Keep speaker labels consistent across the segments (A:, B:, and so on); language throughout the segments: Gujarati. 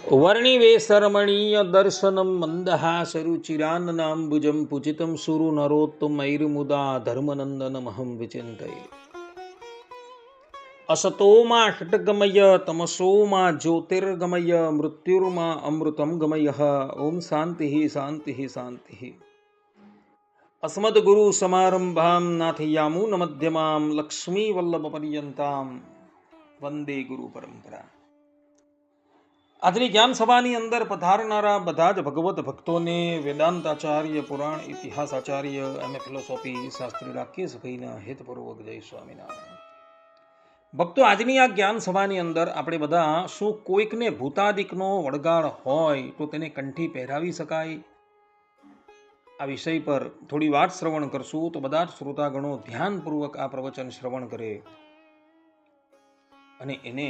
A: વર્ણિવેશરમણીય દર્શનમ મંદહાસરુચિરાન્નાંબુજમ પૂજિતમ સુરુ નરોત્તમૈર્મુદા ધર્મનંદનમહં વિચિંતયે અસતોમાં ષટ્ગમય તમસોમાં જ્યોતિર્ગમય મૃત્યુર્માં અમૃતમ ગમય. ઓમ શાંતિ શાંતિ શાંતિ. અસ્મદ્ગુરુ સમારંભામ નાથયામૂન મધ્યમામ લક્ષ્મી વલ્લભ પર્યંતામ વંદે ગુરુ પરંપરા. આજની જ્ઞાન સભાની અંદર પધારનારા બધા જ ભગવત ભક્તોને વેદાંતાચાર્ય, પુરાણ ઇતિહાસાચાર્ય, એમએ ફિલોસોફી શાસ્ત્રી રાકેશભાઈના હેતપૂર્વક જય સ્વામિનારાયણ. ભક્તો, આજની આ જ્ઞાન સભાની અંદર આપણે બધા શું કોઈકને ભૂતાદિકનો વળગાડ હોય તો તેને કંઠી પહેરાવી શકાય, આ વિષય પર થોડી વાત શ્રવણ કરશું. તો બધા જ શ્રોતાગણો ધ્યાનપૂર્વક આ પ્રવચન શ્રવણ કરે અને એને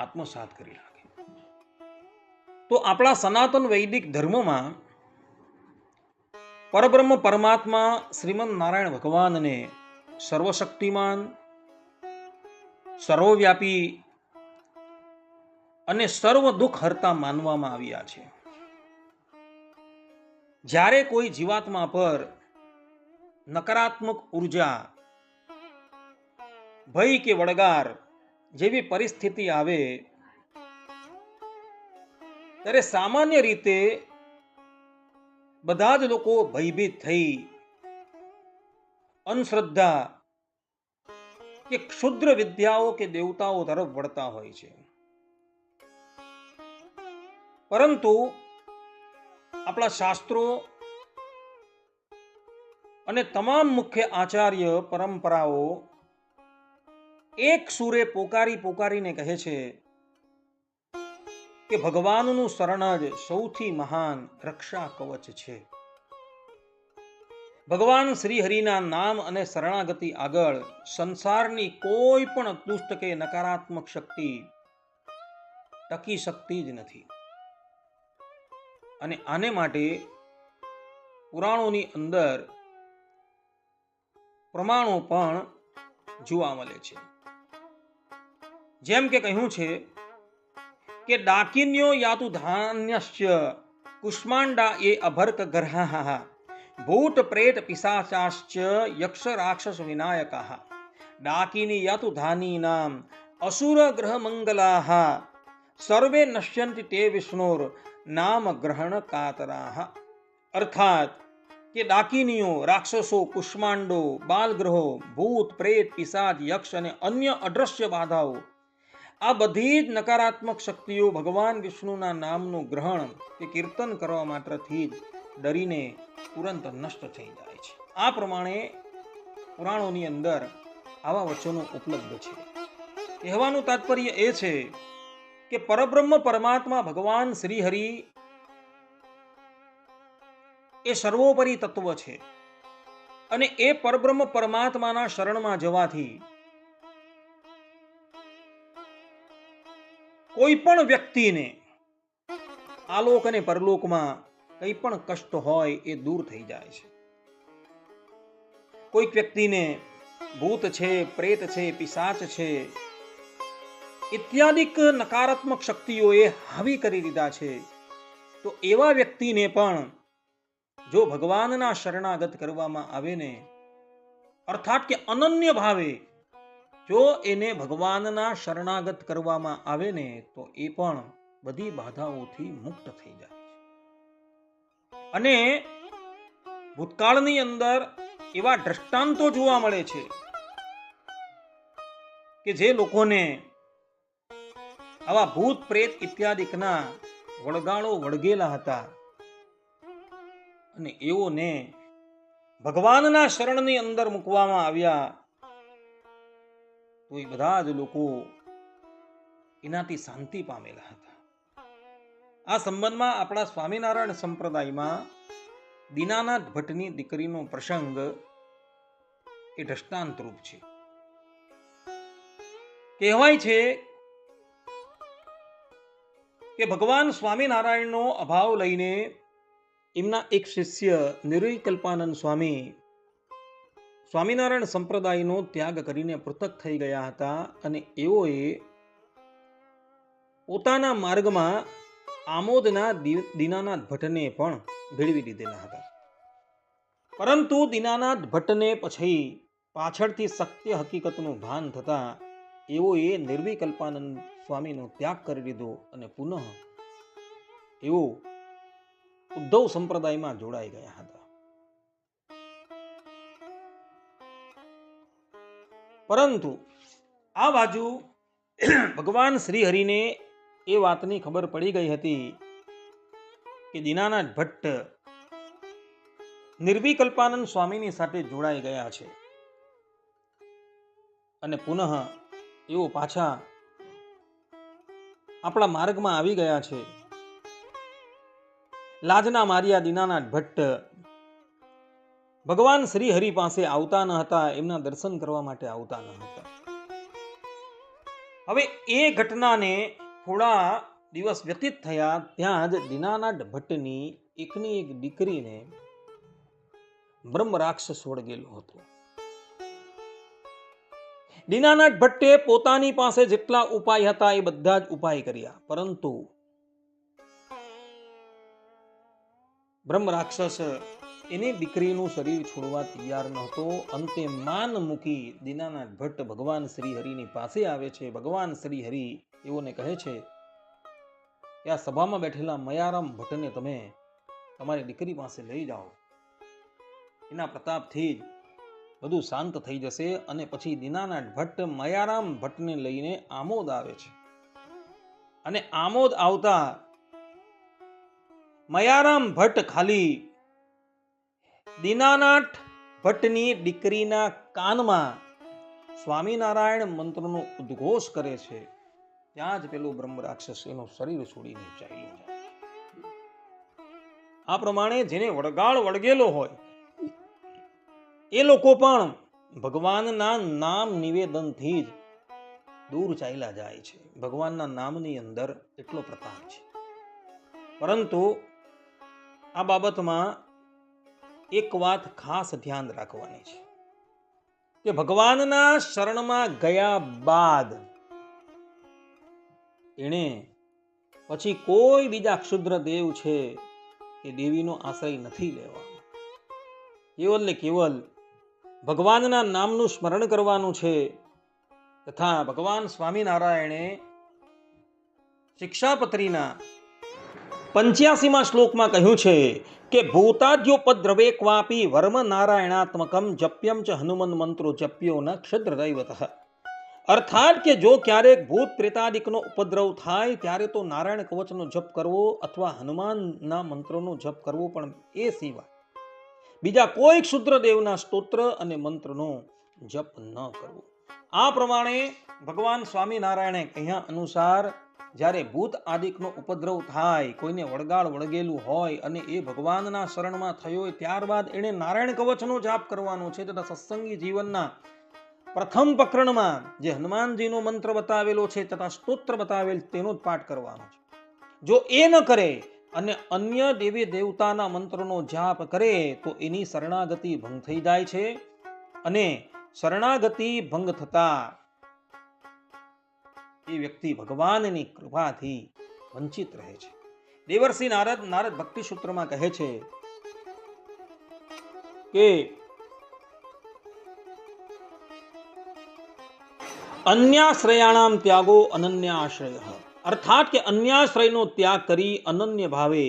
A: આત્મસાત કરી રાખે. તો આપણા સનાતન વૈદિક ધર્મમાં પરબ્રહ્મ પરમાત્મા શ્રીમદ નારાયણ ભગવાનને સર્વશક્તિમાન, સર્વવ્યાપી અને સર્વ દુઃખ હરતા માનવામાં આવ્યા છે. જ્યારે કોઈ જીવાત્મા પર નકારાત્મક ઉર્જા, ભય કે વળગાર જેવી પરિસ્થિતિ આવે ત્યારે સામાન્ય રીતે બધા જ લોકો ભયભીત થઈ અંધશ્રદ્ધા કે ક્ષુદ્ર વિદ્યાઓ કે દેવતાઓ તરફ વળતા હોય છે. પરંતુ આપણા શાસ્ત્રો અને તમામ મુખ્ય આચાર્ય પરંપરાઓ એક સુરે પોકારીને કહે છે કે ભગવાનનું શરણ જ સૌથી મહાન રક્ષા કવચ છે. ભગવાન શ્રી હરિના નામ અને શરણાગતિ આગળ સંસારની કોઈ પણ દુષ્ટ કે નકારાત્મક શક્તિ ટકી શકતી જ નથી. અને આને માટે પુરાણોની અંદર પ્રમાણો પણ જોવા મળે છે. જેમ કે કહ્યું છે કે ડાકિન્યો યાતુ ધાન્યશ્ચ કુષ્માંડા એ અભર્ક ગ્રહાઃ ભૂત પ્રેત પિશાચાશ્ચ યક્ષ રાક્ષસ વિનાયકાઃ ડાકિની યાતુ ધાનીનામ અસુર ગ્રહ મંગલાઃ સર્વે નશ્યંતિ તે વિષ્ણુર નામ ગ્રહણ કાતરાઃ. અર્થાત કે ડાકિનીઓ, રાક્ષસો, કુષ્માંડો, બાલગ્રહો, ભૂત પ્રેત, પિશાચ, યક્ષ અને અન્ય અદ્રશ્ય બાધાઓ, આ બધી જ નકારાત્મક શક્તિઓ ભગવાન વિષ્ણુના નામનું ગ્રહણ કે કીર્તન કરવા માત્રથી જ ડરીને તુરંત નષ્ટ થઈ જાય છે. આ પ્રમાણે પુરાણોની અંદર આવા વચનો ઉપલબ્ધ છે. કહેવાનું તાત્પર્ય એ છે કે પરબ્રહ્મ પરમાત્મા ભગવાન શ્રી હરિ એ સર્વોપરી તત્વ છે અને એ પરબ્રહ્મ પરમાત્માના શરણમાં જવાથી કોઈ પણ વ્યક્તિને આલોક અને પરલોકમાં કંઈ પણ કષ્ટ હોય એ દૂર થઈ જાય છે. કોઈક વ્યક્તિને ભૂત છે, પ્રેત છે, પિશાચ છે ઇત્યાદિક નકારાત્મક શક્તિઓએ હાવી કરી દીધા છે, તો એવા વ્યક્તિને પણ જો ભગવાનના શરણાગત કરવામાં આવે ને, અર્થાત કે અનન્ય ભાવે જો એને ભગવાનના શરણાગત કરવામાં આવે ને, તો એ પણ બધી બાધાઓથી મુક્ત થઈ જાય છે. અને ભૂતકાળની અંદર એવા દ્રષ્ટાંતો જોવા મળે છે કે જે લોકોને આવા ભૂત પ્રેત ઇત્યાદિકના વળગાડો વળગેલા હતા અને એઓને ભગવાનના શરણની અંદર મૂકવામાં આવ્યા, તો એ બધા જ લોકો એનાથી શાંતિ પામેલા હતા. આ સંબંધમાં આપણા સ્વામિનારાયણ સંપ્રદાયમાં દીનાનાથ ભટ્ટની દીકરીનો પ્રસંગ એ દ્રષ્ટાંતરૂપ છે. કહેવાય છે કે ભગવાન સ્વામિનારાયણનો અભાવ લઈને એમના એક શિષ્ય નિર્વિકલ્પાનંદ સ્વામી સ્વામિનારાયણ સંપ્રદાયનો ત્યાગ કરીને પૃથક થઈ ગયા હતા અને એઓએ પોતાના માર્ગમાં આમોદના દીનાનાથ ભટ્ટને પણ ભેળવી લીધેલા હતા. પરંતુ દીનાનાથ ભટ્ટને પછી પાછળથી સત્ય હકીકતનું ભાન થતા એઓએ નિર્વિકલ્પાનંદ સ્વામીનો ત્યાગ કરી લીધો અને પુનઃ એઓ ઉદ્ધવ સંપ્રદાયમાં જોડાઈ ગયા હતા. પરંતુ આ બાજુ ભગવાન શ્રી હરિને એ વાતની ખબર પડી ગઈ હતી કે દીનાનાથ ભટ્ટ નિર્વિકલ્પાનંદ સ્વામીની સાથે જોડાઈ ગયા છે અને પુનઃ એઓ પાછા આપણા માર્ગમાં આવી ગયા છે. લાજના માર્યા દીનાનાથ ભટ્ટ ભગવાન શ્રી હરિ પાસે આવતા ન હતા, એમના દર્શન કરવા માટે આવતા ન હતા. હવે એ ઘટનાને થોડા દિવસ વ્યતીત થયા ત્યાં જ દીનાનાથ ભટ્ટની એકની એક દીકરીને બ્રહ્મ રાક્ષસ વળગેલો હતો. દીનાનાથ ભટ્ટે પોતાની પાસે જેટલા ઉપાય હતા એ બધા જ ઉપાય કર્યા, પરંતુ બ્રહ્મ રાક્ષસ એની દીકરીનું શરીર છોડવા તૈયાર નહોતો. અંતે માન મૂકી દીનાનાથ ભટ્ટ ભગવાન શ્રી હરિની પાસે આવે છે. ભગવાન શ્રી હરિ એઓને કહે છે કે આ સભામાં બેઠેલા મયારામ ભટ્ટને તમે તમારી દીકરી પાસે લઈ જાઓ, એના પ્રતાપથી જ બધું શાંત થઈ જશે. અને પછી દીનાનાથ ભટ્ટ મયારામ ભટ્ટને લઈને આમોદ આવે છે અને આમોદ આવતા મયારામ ભટ્ટ ખાલી દીનાનાથ ભટ્ટની દીકરીના કાનમાં સ્વામિનારાયણ મંત્રનો ઉદ્ઘોષ કરે છે, ત્યાં જ પેલું બ્રહ્મ રાક્ષસ એનું શરીર છોડીને ચાલ્યો જાય. આ પ્રમાણે જેને વળગાળ વળગેલો હોય એ લોકો પણ ભગવાનના નામ નિવેદનથી જ દૂર ચાલ્યા જાય છે. ભગવાનના નામની અંદર એટલો પ્રતાપ છે. પરંતુ આ બાબતમાં એક વાત ખાસ ધ્યાન રાખવાની છે કે ભગવાનના શરણમાં ગયા બાદ એણે પછી કોઈ બીજા ક્ષુદ્ર દેવ છે કે દેવીનો આશ્રય નથી લેવાનો. કેવલ ને કેવલ ભગવાનના નામનું સ્મરણ કરવાનું છે. તથા ભગવાન સ્વામિનારાયણે શિક્ષાપત્રીના 85મા શ્લોકમાં કહ્યું છે કે ભૂતાદ્યોપદ્રવે ક્વાપી વર્મ નારાયણાત્મકમ જપ્યમ ચ હનુમન મંત્રો જપ્યો ન ક્ષદ્ર દૈવતઃ. અર્થાત કે જો ક્યારેક ભૂત પ્રેતાદિકનો ઉપદ્રવ થાય ત્યારે તો નારાયણ કવચનો જપ કરવો અથવા હનુમાનના મંત્રોનો જપ કરવો, પણ એ સિવાય બીજા કોઈ ક્ષુદ્ર દેવના સ્તોત્ર અને મંત્રનો જપ ન કરવો. આ પ્રમાણે ભગવાન સ્વામિનારાયણે કહ્યા અનુસાર જ્યારે ભૂત આદિકનો ઉપદ્રવ થાય, કોઈને વળગાળ વળગેલું હોય અને એ ભગવાનના શરણમાં થયો હોય, ત્યારબાદ એણે નારાયણ કવચનો જાપ કરવાનો છે. તથા સત્સંગી જીવનના પ્રથમ પ્રકરણમાં જે હનુમાનજીનો મંત્ર બતાવેલો છે તથા સ્તોત્ર બતાવેલ તેનો જ પાઠ કરવાનો છે. જો એ ન કરે અને અન્ય દેવી દેવતાના મંત્રનો જાપ કરે તો એની શરણાગતિ ભંગ થઈ જાય છે અને શરણાગતિ ભંગ થતા એ વ્યક્તિ ભગવાનની કૃપાથી વંચિત રહે છે. દેવર્ષિ નારદ ભક્તિ સૂત્રમાં કહે છે કે અન્યાશ્રયાણામ ત્યાગો અનન્યાશ્રય. અર્થાત કે અન્યાશ્રયનો ત્યાગ કરી અનન્ય ભાવે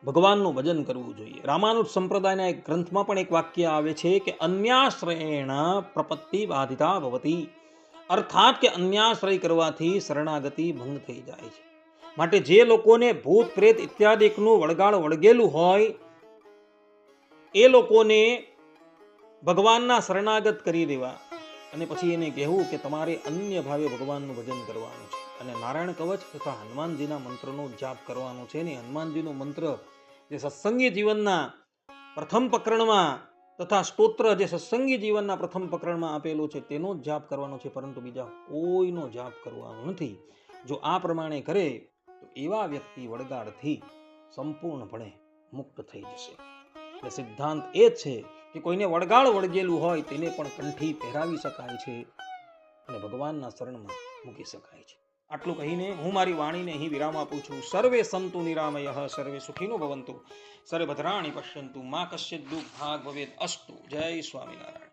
A: ભગવાનનું ભજન કરવું જોઈએ. રામાનુજ સંપ્રદાયના એક ગ્રંથમાં પણ એક વાક્ય આવે છે કે અન્યાશ્રયેણ પ્રપત્તિ બાધિતા ભવતી. અર્થાત કે અન્યાશ્રય કરવાથી શરણાગતિ ભંગ થઈ જાય છે. માટે જે લોકોને ભૂત પ્રેત ઇત્યાદિકનું વળગાળ વળગેલું હોય એ લોકોને ભગવાનના શરણાગત કરી દેવા અને પછી એને કહેવું કે તમારે અન્ય ભાવે ભગવાનનું ભજન કરવાનું છે અને નારાયણ કવચ તથા હનુમાનજીના મંત્રનો જાપ કરવાનો છે. ને હનુમાનજીનો મંત્ર જે સત્સંગી જીવનના પ્રથમ પ્રકરણમાં તથા સ્તોત્ર જે સત્સંગી જીવનના પ્રથમ પ્રકરણમાં આપેલું છે તેનો જ જાપ કરવાનો છે, પરંતુ બીજા કોઈનો જાપ કરવાનો નથી. જો આ પ્રમાણે કરે તો એવા વ્યક્તિ વળગાડથી સંપૂર્ણપણે મુક્ત થઈ જશે. એટલે સિદ્ધાંત એ જ છે કે કોઈને વળગાળ વળગેલું હોય તેને પણ કંઠી પહેરાવી શકાય છે અને ભગવાનના શરણમાં મૂકી શકાય છે. આટલું કહીને હું મારી વાણીને અહીં વિરામ આપું છું. સર્વે સંતુ નિરામયઃ, સર્વે સુખીનો ભવંતુ, સર્વે ભદ્રાણિ પશ્યંતુ, મા કશ્ચિદ દુઃખ ભાગ ભવેદ અસ્તુ. જય સ્વામિનારાયણ.